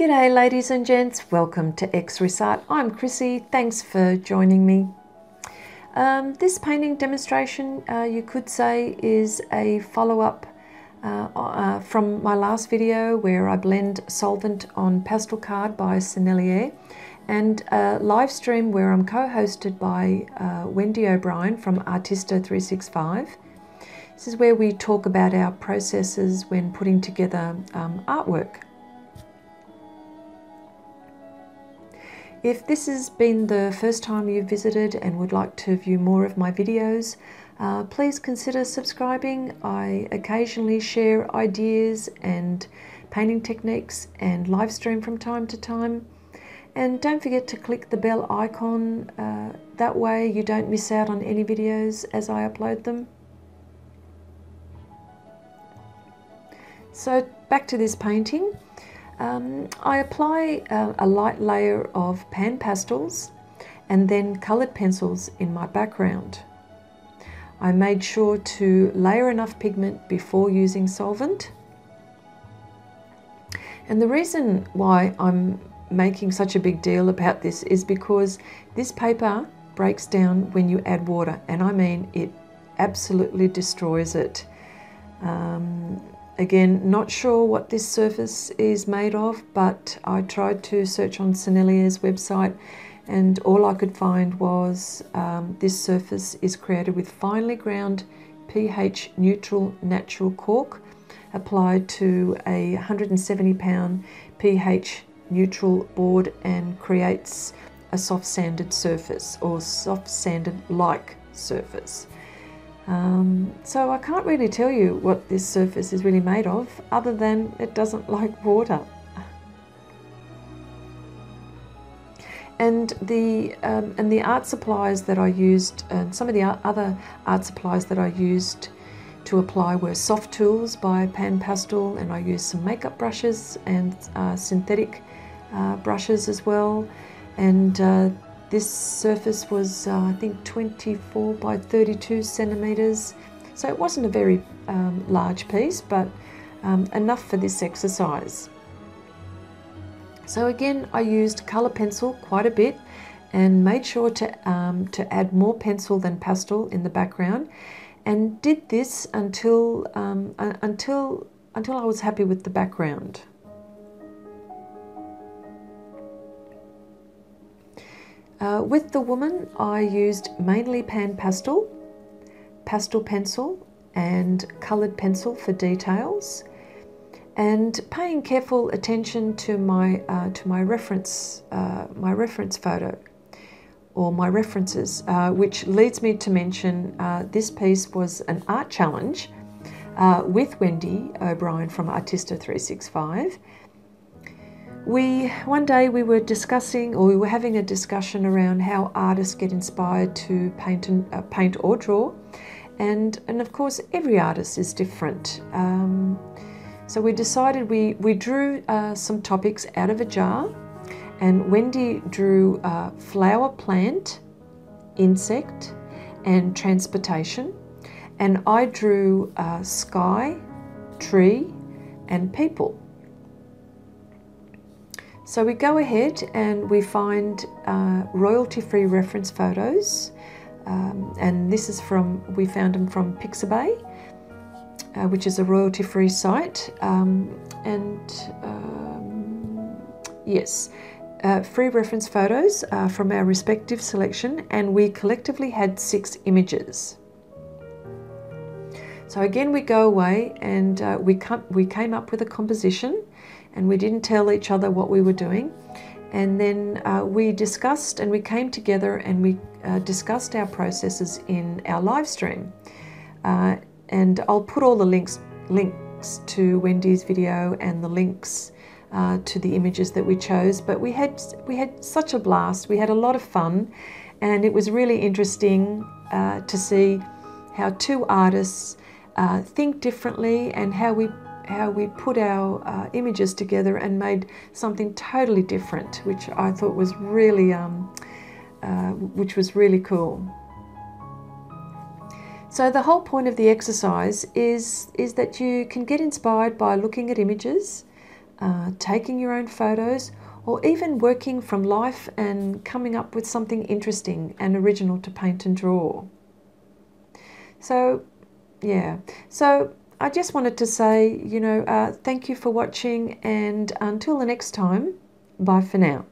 G'day ladies and gents, welcome to Xrissart. I'm Chrissy, thanks for joining me. This painting demonstration you could say is a follow-up from my last video where I blend solvent on pastel card by Sennelier, and a live stream where I'm co-hosted by Wendy O'Brien from Artista 365. This is where we talk about our processes when putting together artwork. If this has been the first time you've visited and would like to view more of my videos, please consider subscribing. I occasionally share ideas and painting techniques and live stream from time to time. And don't forget to click the bell icon, that way you don't miss out on any videos as I upload them. So back to this painting. I apply a light layer of Panpastels and then coloured pencils in my background. I made sure to layer enough pigment before using solvent. And the reason why I'm making such a big deal about this is because this paper breaks down when you add water, and I mean it absolutely destroys it. Again, not sure what this surface is made of, but I tried to search on Sennelier's website and all I could find was this surface is created with finely ground pH neutral natural cork applied to a 170-pound pH neutral board and creates a soft sanded surface, or soft sanded like surface. So I can't really tell you what this surface is really made of, other than it doesn't like water. And the art supplies that I used, and some of the other art supplies that I used to apply were soft tools by Panpastels, and I used some makeup brushes and synthetic brushes as well. And this surface was, I think, 24 by 32 centimetres. So it wasn't a very large piece, but enough for this exercise. So again, I used colour pencil quite a bit and made sure to add more pencil than pastel in the background, and did this until I was happy with the background. With the woman, I used mainly Pastel pencil and coloured pencil for details, and paying careful attention to my reference photo, or my references, which leads me to mention this piece was an art challenge with Wendy O'Brien from Artista 365. One day we were discussing, or we were having a discussion around how artists get inspired to paint or draw, and of course every artist is different. So we decided we drew some topics out of a jar, and Wendy drew flower, plant, insect, and transportation, and I drew sky, tree, and people. So we go ahead and we find royalty-free reference photos, and this is we found them from Pixabay, which is a royalty-free site, yes, free reference photos from our respective selection, and we collectively had 6 images. So again, we go away and we came up with a composition, and we didn't tell each other what we were doing. And then we discussed, and we came together and we discussed our processes in our live stream. And I'll put all the links to Wendy's video and the links to the images that we chose. But we had such a blast. We had a lot of fun, and it was really interesting to see how 2 artists think differently, and how we put our images together and made something totally different, which I thought was really, cool. So the whole point of the exercise is that you can get inspired by looking at images, taking your own photos, or even working from life and coming up with something interesting and original to paint and draw. So, yeah. So I just wanted to say, thank you for watching, and until the next time, bye for now.